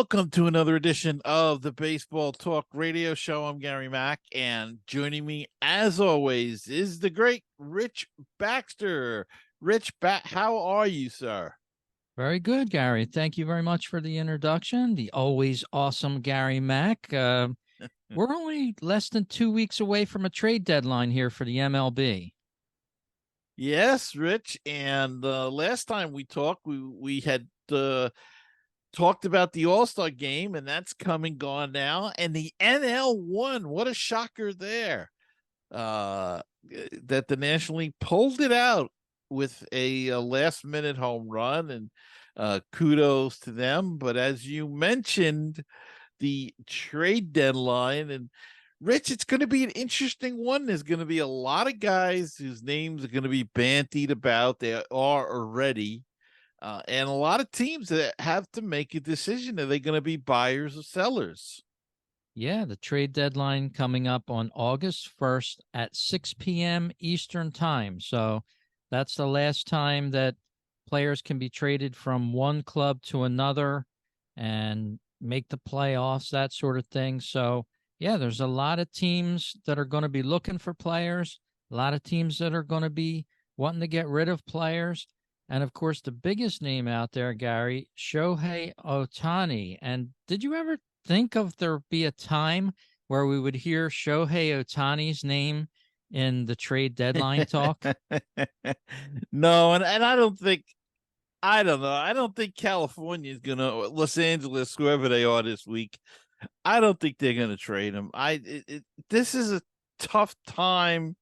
Welcome to another edition of the Baseball Talk Radio Show. I'm Gary Mack, and joining me, as always, is the great Rich Baxter. How are you, sir? Very good, Gary. Thank you very much for the introduction. The always awesome Gary Mack. We're only less than 2 weeks away from a trade deadline here for the MLB. Yes, Rich. And last time we talked, we had talked about the All-Star game, and that's come and gone now. And the NL won. What a shocker there. That the National League pulled it out with a last-minute home run, and kudos to them. But as you mentioned, the trade deadline, and Rich, it's going to be an interesting one. There's going to be a lot of guys whose names are going to be bandied about. They are already. And a lot of teams that have to make a decision. Are they going to be buyers or sellers? Yeah, the trade deadline coming up on August 1st at 6 p.m. Eastern Time. So that's the last time that players can be traded from one club to another and make the playoffs, that sort of thing. So, yeah, there's a lot of teams that are going to be looking for players, a lot of teams that are going to be wanting to get rid of players. And of course, the biggest name out there, Gary, Shohei Ohtani. And did you ever think of there be a time where we would hear Shohei Ohtani's name in the trade deadline talk? No, and I don't know. I don't think California is gonna, Los Angeles, whoever they are this week. I don't think they're gonna trade him. This is a tough time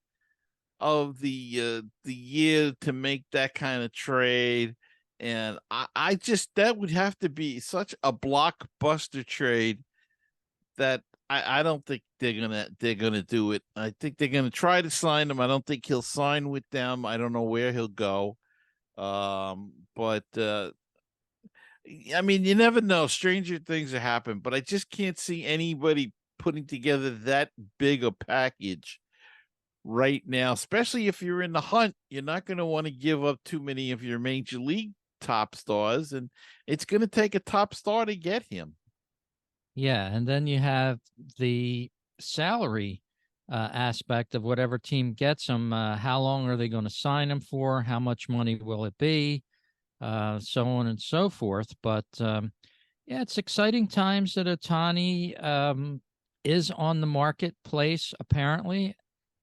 of the year to make that kind of trade, and I just that would have to be such a blockbuster trade that I don't think they're gonna do it. I think they're gonna try to sign him. I don't think he'll sign with them. I don't know where he'll go. But I mean, you never know. Stranger things have happened, but I just can't see anybody putting together that big a package right now, especially if you're in the hunt. You're not going to want to give up too many of your major league top stars, and it's going to take a top star to get him. Yeah, and then you have the salary aspect of whatever team gets him. How long are they going to sign him for? How much money will it be? So on and so forth. But yeah, it's exciting times that Ohtani is on the marketplace, apparently.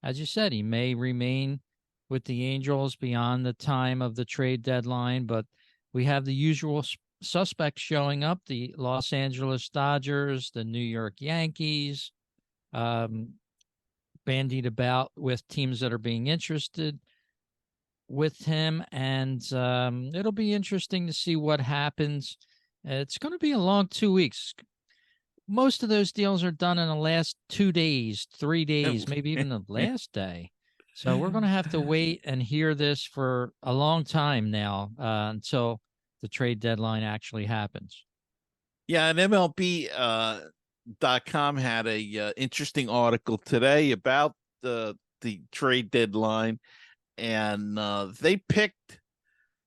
As you said, he may remain with the Angels beyond the time of the trade deadline, but we have the usual suspects showing up: the Los Angeles Dodgers, the New York Yankees, bandied about with teams that are being interested with him. And it'll be interesting to see what happens. It's going to be a long 2 weeks. Most of those deals are done in the last 2 days, 3 days, maybe even the last day. So we're going to have to wait and hear this for a long time now until the trade deadline actually happens. Yeah, and MLB.com had a interesting article today about the trade deadline, and they picked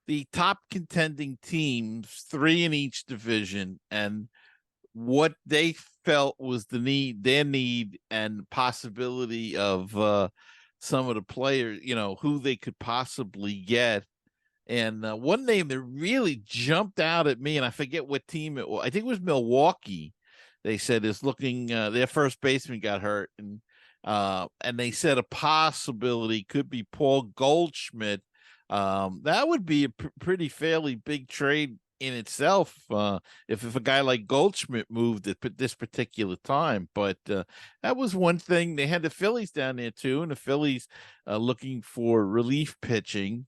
the top contending teams, three in each division, and what they felt was their need and possibility of some of the players, who they could possibly get. And one name that really jumped out at me, and I forget what team it was. I think it was Milwaukee. They said is looking. Their first baseman got hurt, and they said a possibility could be Paul Goldschmidt. That would be a pretty fairly big trade in itself, if a guy like Goldschmidt moved at this particular time. But that was one thing. They had the Phillies down there too, and the Phillies looking for relief pitching.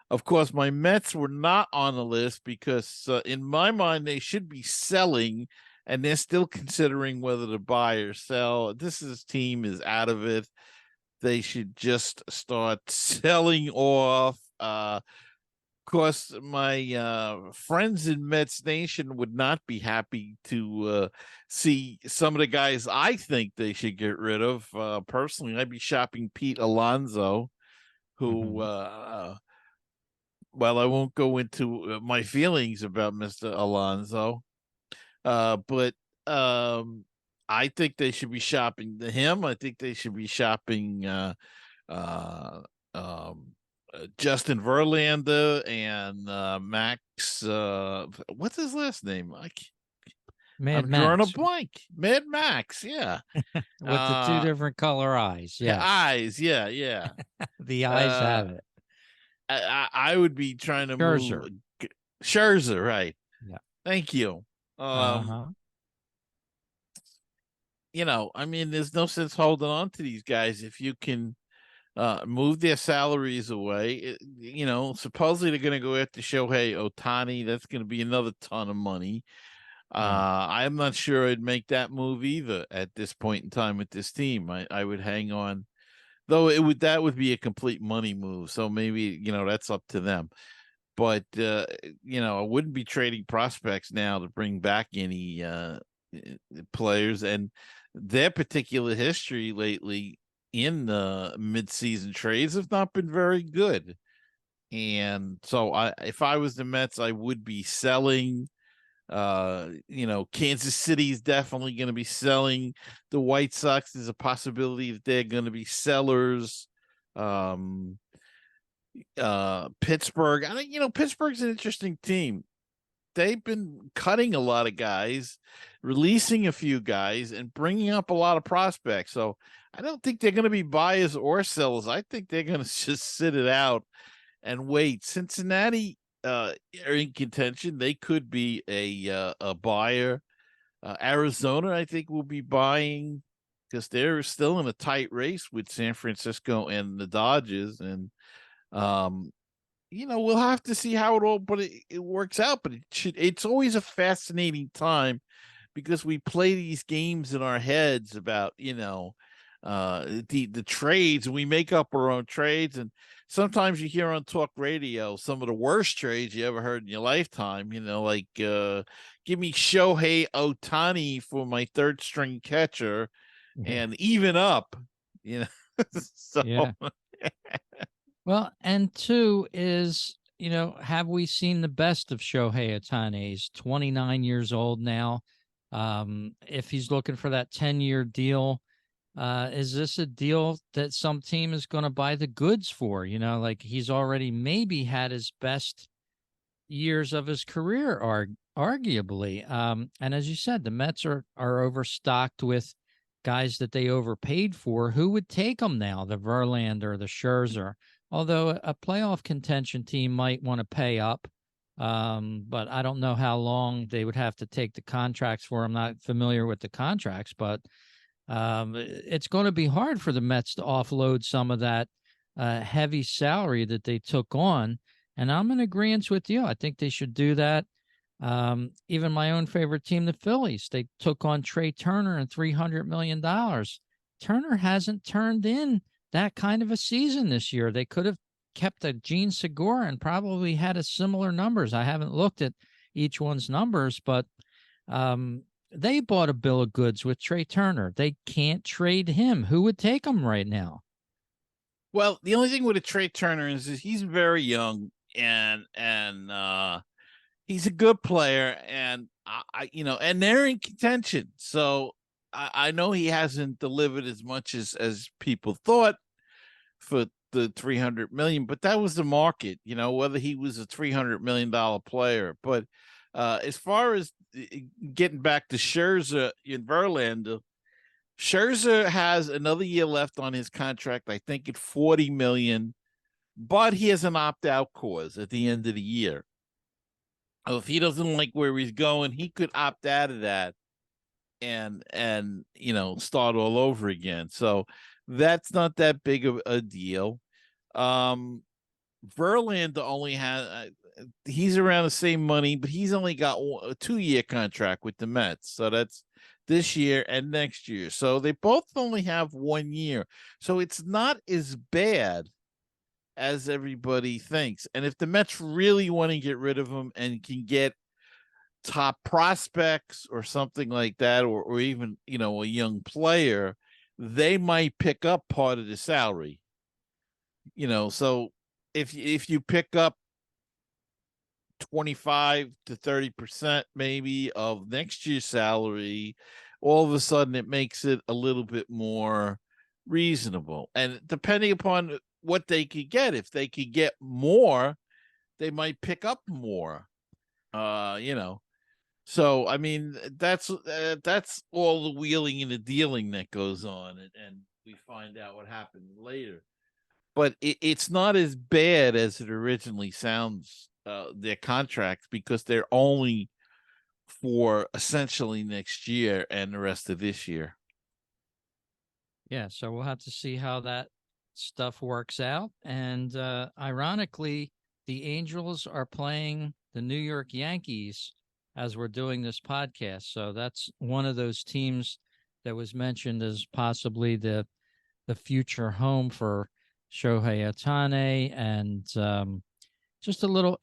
Of course, my Mets were not on the list because, in my mind, they should be selling, and they're still considering whether to buy or sell. This team is out of it. They should just start selling off. Of course, my friends in Mets Nation would not be happy to see some of the guys I think they should get rid of. Personally, I'd be shopping Pete Alonso, who well, I won't go into my feelings about Mr. Alonso. But I think they should be shopping him. I think they should be shopping uh, um, Justin Verlander and Max. What's his last name? Mad I'm drawing a Max blank. Mad Max. Yeah. with the two Uh, different color eyes. Yes, eyes. Yeah. Yeah. the eyes Uh, have it. I would be trying to move Scherzer. Scherzer. Right. Yeah. Thank you. Um, Uh-huh. I mean, there's no sense holding on to these guys if you can move their salaries away. Supposedly they're going to go after Shohei Otani. That's going to be another ton of money. Yeah. I'm not sure I'd make that move either at this point in time with this team. I would hang on, though that would be a complete money move. So maybe that's up to them. But I wouldn't be trading prospects now to bring back any players, and their particular history lately in the midseason trades have not been very good. And so if I was the Mets, I would be selling. Kansas City is definitely going to be selling. The White Sox, there's a possibility that they're going to be sellers. Um, Pittsburgh. I think Pittsburgh's an interesting team. They've been cutting a lot of guys, releasing a few guys, and bringing up a lot of prospects. So I don't think they're going to be buyers or sellers. I think they're going to just sit it out and wait. Cincinnati are in contention. They could be a buyer. Arizona, I think, will be buying because they're still in a tight race with San Francisco and the Dodgers. And um, we'll have to see how it works out. But it's always a fascinating time because we play these games in our heads about, the trades, and we make up our own trades. And sometimes you hear on talk radio some of the worst trades you ever heard in your lifetime, like give me Shohei Otani for my third string catcher Yeah. and even up, you know. So Yeah. Well, and two is, have we seen the best of Shohei Ohtani? He's 29 years old now. If he's looking for that 10-year deal, is this a deal that some team is going to buy the goods for? Like he's already maybe had his best years of his career, arguably. And as you said, the Mets are overstocked with guys that they overpaid for. Who would take them now? The Verlander, the Scherzer. Although a playoff contention team might want to pay up, but I don't know how long they would have to take the contracts for. I'm not familiar with the contracts, but it's going to be hard for the Mets to offload some of that heavy salary that they took on. And I'm in agreement with you. I think they should do that. Even my own favorite team, the Phillies, they took on Trey Turner and $300 million. Turner hasn't turned in that kind of a season this year. They could have kept a Gene Segura and probably had a similar numbers. I haven't looked at each one's numbers, but they bought a bill of goods with Trey Turner. They can't trade him. Who would take him right now? Well, the only thing with a Trey Turner is he's very young and he's a good player, and and they're in contention. So I know he hasn't delivered as much as people thought for the 300 million, but that was the market, whether he was a $300 million player. But as far as getting back to Scherzer and Verlander, Scherzer has another year left on his contract. I think at 40 million, but he has an opt-out clause at the end of the year. If he doesn't like where he's going, he could opt out of that and start all over again. So that's not that big of a deal. Um Verlander only has he's around the same money, but he's only got a 2-year contract with the Mets. So that's this year and next year. So they both only have 1 year. So it's not as bad as everybody thinks. And if the Mets really want to get rid of him and can get top prospects or something like that, or even, a young player, they might pick up part of the salary. So if you pick up 25 to 30% maybe of next year's salary, all of a sudden it makes it a little bit more reasonable. And depending upon what they could get, if they could get more, they might pick up more. You know. So I mean, that's all the wheeling and the dealing that goes on, and we find out what happened later. But it's not as bad as it originally sounds. Their contracts, because they're only for essentially next year and the rest of this year. Yeah, so we'll have to see how that stuff works out. And ironically, the Angels are playing the New York Yankees as we're doing this podcast. So that's one of those teams that was mentioned as possibly the future home for Shohei Ohtani, and just a little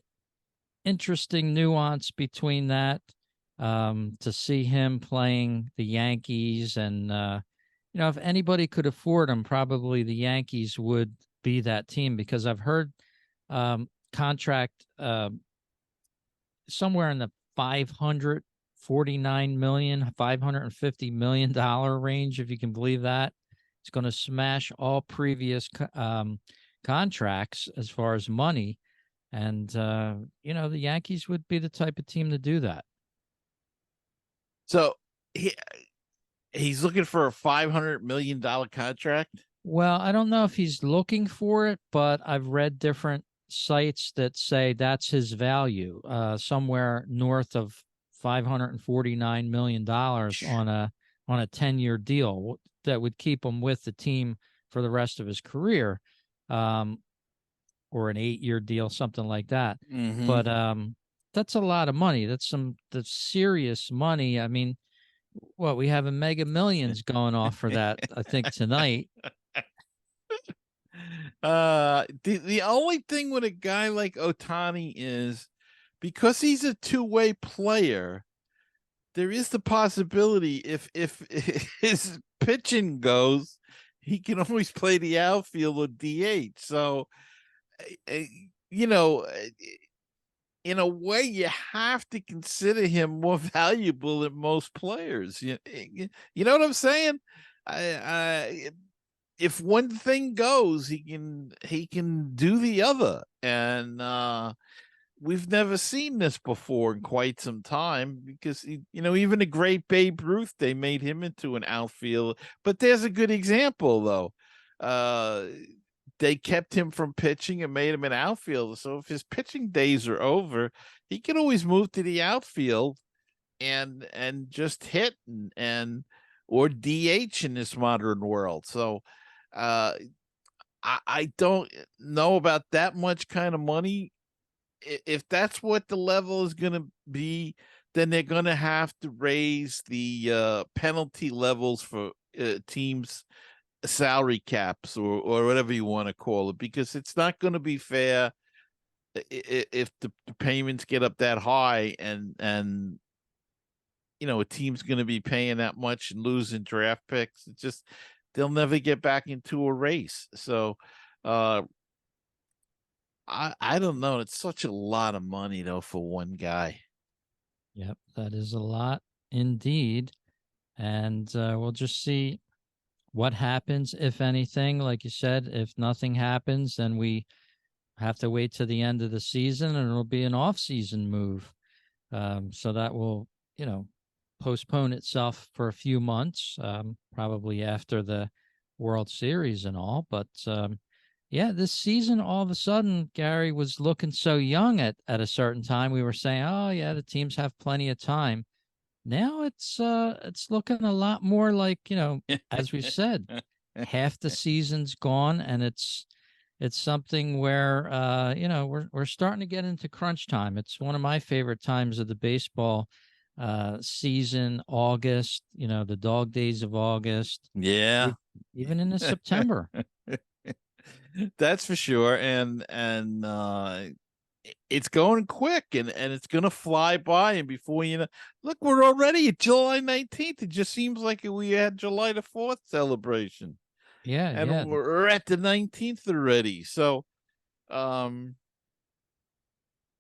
interesting nuance between that, to see him playing the Yankees. And if anybody could afford him, probably the Yankees would be that team, because I've heard contract somewhere in the 549 million, $550 million range, if you can believe that. It's going to smash all previous contracts as far as money. And, the Yankees would be the type of team to do that. So he's looking for a $500 million contract. Well, I don't know if he's looking for it, but I've read different sites that say that's his value, somewhere north of $549 million on a 10-year deal that would keep him with the team for the rest of his career, or an 8-year deal, something like that. Mm-hmm. But that's a lot of money. That's serious money. I mean, we have a Mega Millions going off for that, I think, tonight. The only thing with a guy like Ohtani is, because he's a two-way player, there is the possibility if his pitching goes, he can always play the outfield or DH. So, you know, in a way, you have to consider him more valuable than most players. You know what I'm saying? If one thing goes, he can do the other, and we've never seen this before in quite some time, because even the great Babe Ruth, they made him into an outfielder. But there's a good example though. They kept him from pitching and made him an outfielder. So if his pitching days are over, he can always move to the outfield and just hit and or DH in this modern world. So I don't know about that much kind of money. If that's what the level is going to be, then they're going to have to raise the penalty levels for teams' salary caps, or whatever you want to call it, because it's not going to be fair if the payments get up that high, and a team's going to be paying that much and losing draft picks. It's just, they'll never get back into a race. So I don't know. It's such a lot of money though for one guy. Yep, that is a lot indeed. And we'll just see what happens, if anything. Like you said, if nothing happens, then we have to wait to the end of the season, and it'll be an off-season move. So that will, postpone itself for a few months, probably after the World Series and all. But yeah, this season, all of a sudden, Gary was looking so young at a certain time. We were saying, oh yeah, the teams have plenty of time. Now it's looking a lot more like, as we said, half the season's gone, and it's something where we're starting to get into crunch time. It's one of my favorite times of the baseball season, August, the dog days of August, Yeah. even into September. That's for sure. And it's going quick, and it's going to fly by. And before you know, look, we're already at July 19th. It just seems like we had July the 4th celebration. Yeah, And yeah. we're at the 19th already. So,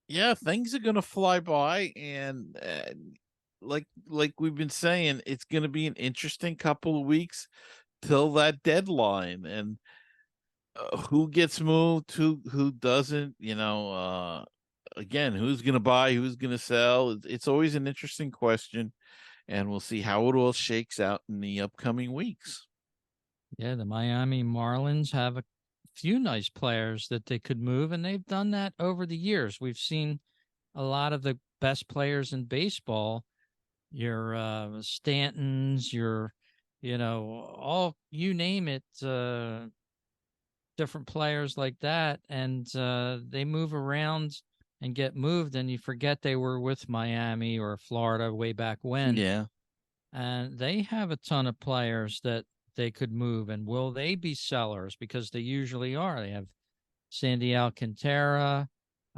Yeah, things are gonna fly by, and like we've been saying, it's gonna be an interesting couple of weeks till that deadline, and who gets moved, who doesn't, again, who's gonna buy, who's gonna sell. It's always an interesting question, and we'll see how it all shakes out in the upcoming weeks. Yeah, the Miami Marlins have a few nice players that they could move, and they've done that over the years. We've seen a lot of the best players in baseball, your Stantons, your, all you name it, different players like that, and they move around and get moved, and you forget they were with Miami or Florida way back when. Yeah. And they have a ton of players that they could move. And will they be sellers? Because they usually are. They have Sandy Alcantara.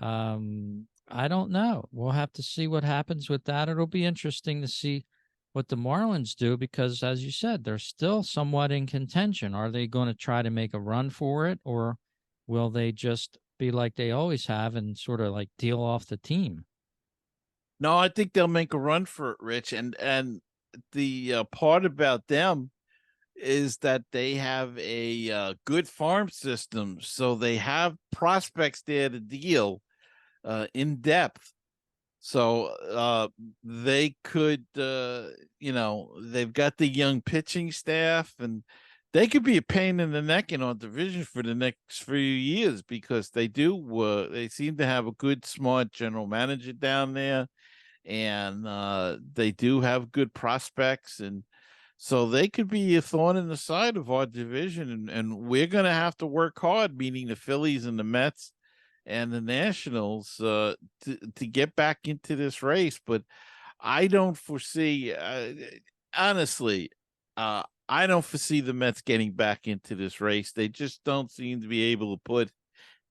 I don't know. We'll have to see what happens with that. It'll be interesting to see what the Marlins do because, as you said, they're still somewhat in contention. Are they going to try to make a run for it, or will they just be like they always have and sort of like deal off the team? No, I think they'll make a run for it, Rich. And the part about them is that they have a good farm system, so they have prospects there to deal in depth. So they could, they've got the young pitching staff, and they could be a pain in the neck in our division for the next few years because they seem to have a good, smart general manager down there, and they do have good prospects, and so they could be a thorn in the side of our division, and we're going to have to work hard, meaning the Phillies and the Mets and the Nationals, to get back into this race. But I don't foresee, honestly, I don't foresee the Mets getting back into this race. They just don't seem to be able to put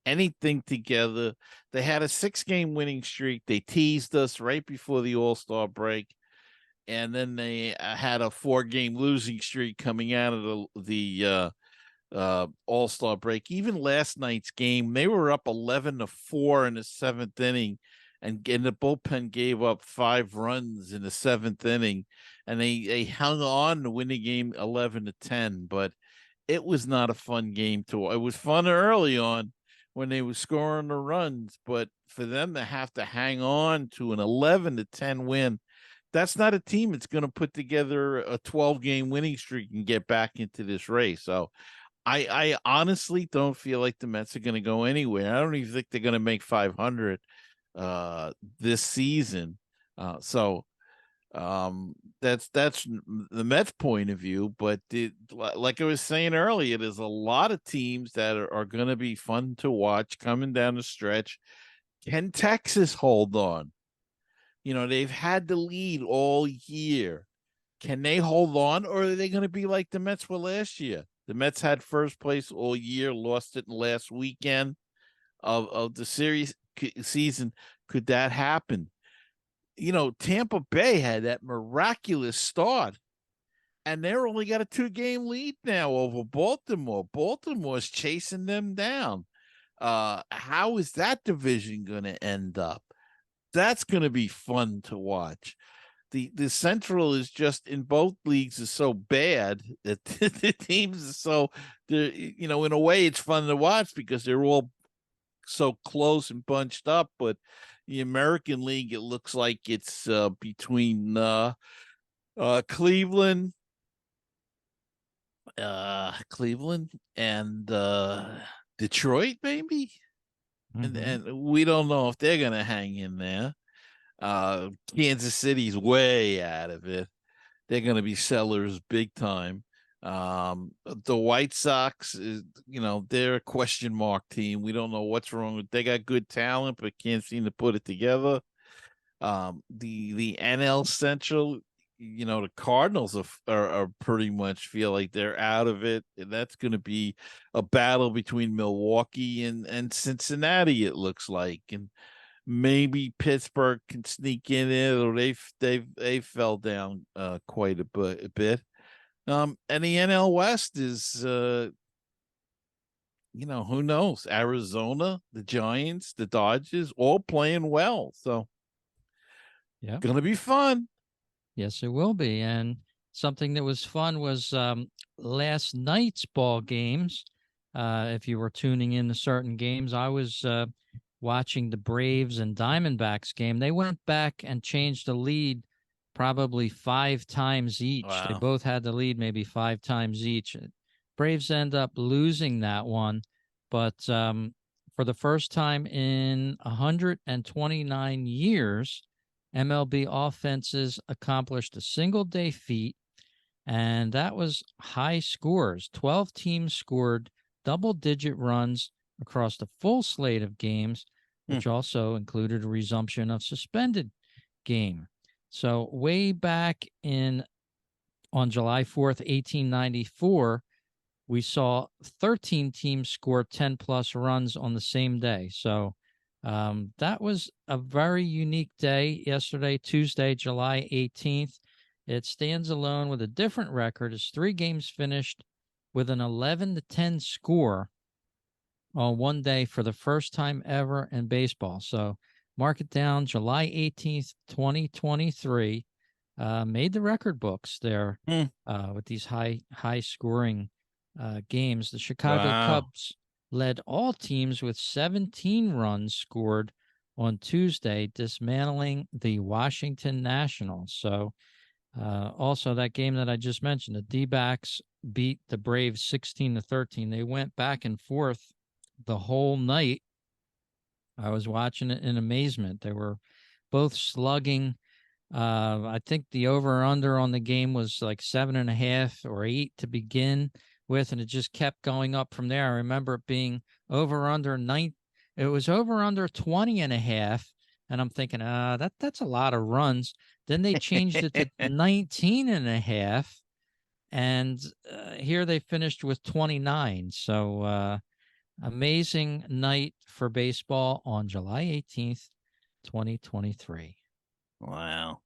anything together. They had a 6-game winning streak. They teased us right before the All-Star break, and then they had a 4-game losing streak coming out of the All-Star break. Even last night's game, they were up 11-4 in the 7th inning, and the bullpen gave up 5 runs in the 7th inning, and they hung on to win the game 11-10. But it was not a fun game to. It was fun early on when they were scoring the runs, but for them to have to hang on to an 11-10 win, that's not a team that's going to put together a 12-game winning streak and get back into this race. So I honestly don't feel like the Mets are going to go anywhere. I don't even think they're going to make 500 this season. So that's the Mets point of view, but like I was saying earlier, there's a lot of teams that are going to be fun to watch coming down the stretch. Can Texas hold on? They've had the lead all year. Can they hold on, or are they going to be like the Mets were last year? The Mets had first place all year, lost it in the last weekend of the season. Could that happen? Tampa Bay had that miraculous start, and they're only got a 2-game lead now over Baltimore. Baltimore's chasing them down. How is that division going to end up? That's going to be fun to watch. The Central is just in both leagues is so bad that the teams are so, in a way it's fun to watch because they're all so close and bunched up. But the American League, it looks like it's between Cleveland, Cleveland and Detroit, maybe, and Mm-hmm. and we don't know if they're gonna hang in there. Kansas City's way out of it. They're going to be sellers big time. The White Sox is, they're a question mark team. We don't know what's wrong with. They got good talent, but can't seem to put it together. The NL Central, the Cardinals are pretty much feel like they're out of it, and that's going to be a battle between Milwaukee and Cincinnati. It looks like, and maybe Pittsburgh can sneak in it, or they fell down quite a bit. And the NL West is who knows? Arizona, the Giants, the Dodgers, all playing well. So Yeah. gonna be fun. Yes, it will be. And something that was fun was last night's ball games. If you were tuning in to certain games, I was watching the Braves and Diamondbacks game. They went back and changed the lead probably 5 times each. They Wow. both had the lead maybe 5 times each. Braves end up losing that one, but for the first time in 129 years, MLB offenses accomplished a single day feat, and that was high scores. 12 teams scored double digit runs across the full slate of games, Hmm. which also included a resumption of suspended game. So, way back in on July 4th, 1894, we saw 13 teams score 10 plus runs on the same day. So that was a very unique day yesterday, Tuesday, July 18th. It stands alone with a different record as 3 games finished with an 11-10 score on one day for the first time ever in baseball. So mark it down, July 18th, 2023. Made the record books there Hmm. with these high scoring games. The Chicago Wow. Cubs led all teams with 17 runs scored on Tuesday, dismantling the Washington Nationals. So also that game that I just mentioned, the D-backs beat the Braves 16-13. They went back and forth the whole night. I was watching it in amazement. They were both slugging. I think the over under on the game was like 7.5 or 8 to begin with, and it just kept going up from there. I remember it being over under nine. It was over under 20.5. And I'm thinking, that's a lot of runs. Then they changed it to 19.5. And here they finished with 29. So amazing night for baseball on July 18th, 2023. Wow.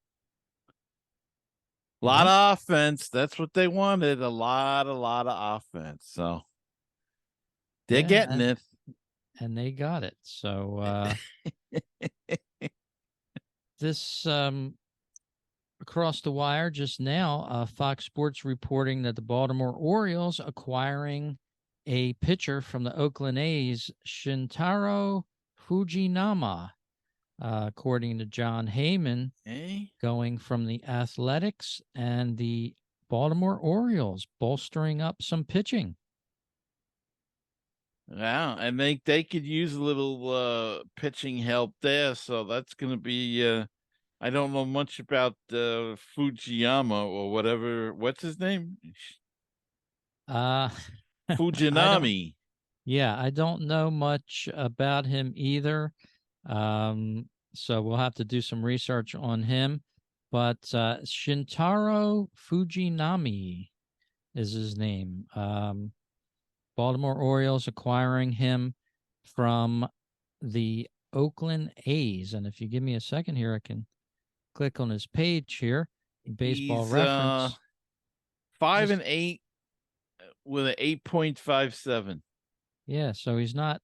A lot Yep. of offense. That's what they wanted. A lot of offense. So they're Yeah. getting it. And they got it. So this across the wire just now, Fox Sports reporting that the Baltimore Orioles acquiring a pitcher from the Oakland A's, Shintaro Fujinama, according to John Heyman, Eh? going from the Athletics and the Baltimore Orioles, bolstering up some pitching. Wow. And they could use a little pitching help there. So that's gonna be I don't know much about Fujiyama or whatever. What's his name? Uh, I don't, Fujinami. yeah, I don't know much about him either. So we'll have to do some research on him. But Shintaro Fujinami is his name. Baltimore Orioles acquiring him from the Oakland A's. And if you give me a second here, I can click on his page here. Baseball He's reference. 5 Just and 8 with an 8.57. yeah, so he's not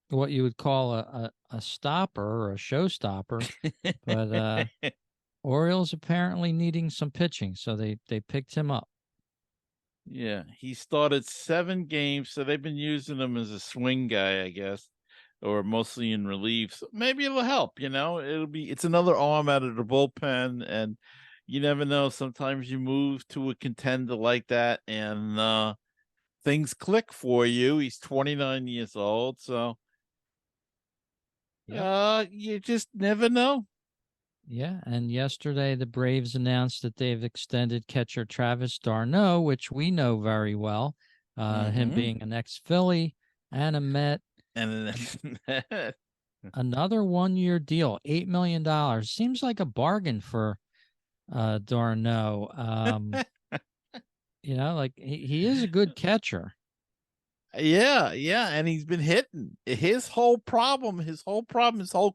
what you would call a stopper or a showstopper, but Orioles apparently needing some pitching, so they picked him up. Yeah, he started 7 games, so they've been using him as a swing guy, I guess, or mostly in relief. So maybe it'll help, it's another arm out of the bullpen, and you never know. Sometimes you move to a contender like that and things click for you. He's 29 years old, so Yep. you just never know. Yeah, and yesterday the Braves announced that they've extended catcher Travis d'Arnaud, which we know very well, him Hmm. being an ex-Philly and a Met. And then Another 1-year deal, $8 million. Seems like a bargain for d'Arnaud. Like he is a good catcher. Yeah, yeah, and he's been hitting. His whole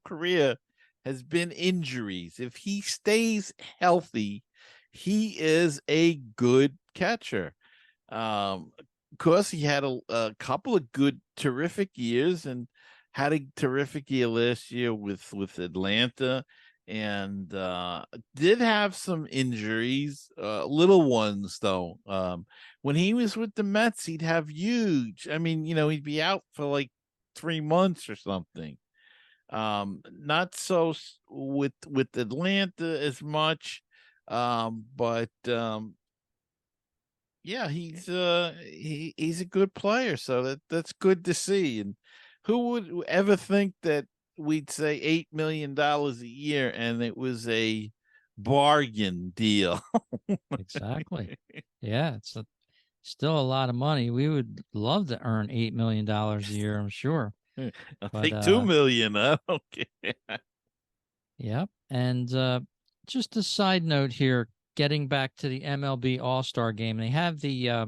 career has been injuries. If he stays healthy, he is a good catcher. Um, course, he had a couple of good, terrific years, and had a terrific year last year with Atlanta, and did have some injuries, little ones though. When he was with the Mets, he'd have huge. I mean, he'd be out for like 3 months or something. Not so with Atlanta as much, but yeah, he's a good player, so that's good to see. And who would ever think that we'd say $8 million a year and it was a bargain deal? Exactly. Yeah, still a lot of money. We would love to earn $8 million a year, I'm sure. I'll But take 2 million. I don't care. yep. And just a side note here, getting back to the MLB All-Star game, they have the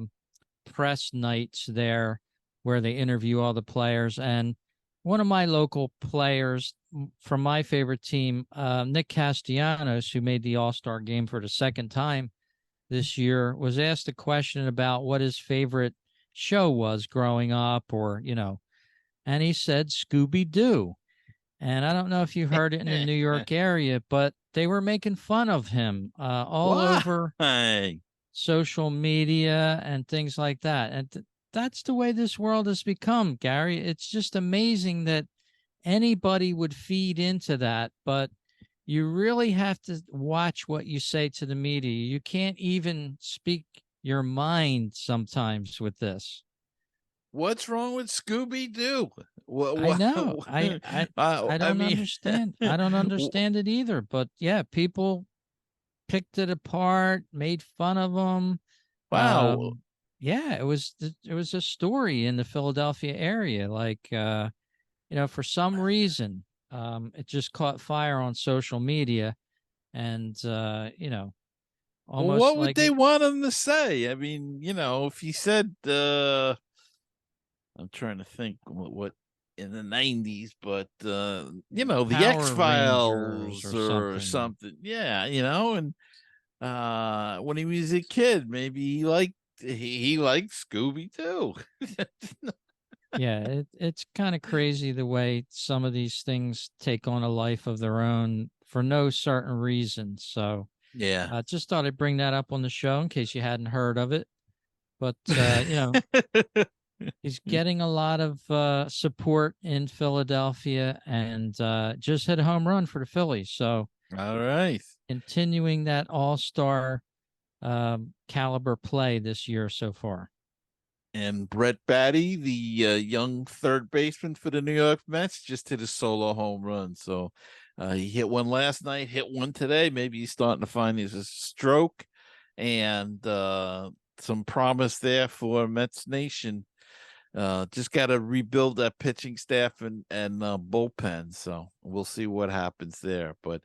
press nights there where they interview all the players. And one of my local players from my favorite team, Nick Castellanos, who made the All-Star game for the second time this year, was asked a question about what his favorite show was growing up, and he said Scooby Doo. And I don't know if you heard it in the New York area, but they were making fun of him all over Why? social media and things like that. And that's the way this world has become, Gary. It's just amazing that anybody would feed into that, but you really have to watch what you say to the media. You can't even speak your mind sometimes with this. What's wrong with Scooby Doo? I What? know. I I don't mean, understand. I don't understand it either. But yeah, people picked it apart, made fun of them. wow. Yeah, it was a story in the Philadelphia area. Like for some reason, it just caught fire on social media, and Well, almost what would like they it. want him to say? I mean, if he said, I'm trying to think what in the 90s, but the X Power Rangers Files or or something. something. Yeah, and when he was a kid, maybe he liked Scooby too. Yeah, it's kind of crazy the way some of these things take on a life of their own for no certain reason. So Yeah. just thought I'd bring that up on the show in case you hadn't heard of it. But he's getting a lot of support in Philadelphia, and just hit a home run for the Phillies. So All right. continuing that all-star caliber play this year so far. And Brett Batty, the young third baseman for the New York Mets, just hit a solo home run. So he hit one last night, hit one today. Maybe he's starting to find his stroke, and some promise there for Mets Nation. Just got to rebuild that pitching staff and bullpen. So we'll see what happens there. But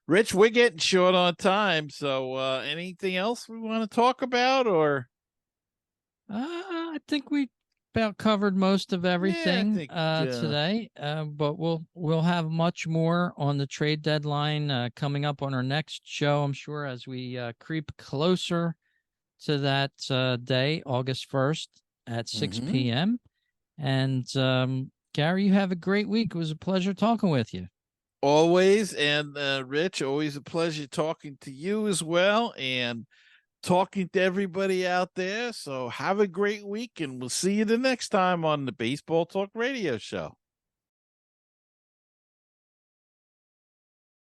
Rich, we're getting short on time. So anything else we want to talk about, or? I think we about covered most of Yeah, I everything think today, but we'll have much more on the trade deadline coming up on our next show, I'm sure, as we creep closer to that day, August 1st at 6 p.m. And Gary, you have a great week. It was a pleasure talking with you. always. And Rich, always a pleasure talking to you as well, and talking to everybody out there. So have a great week, and we'll see you the next time on the Baseball Talk Radio Show.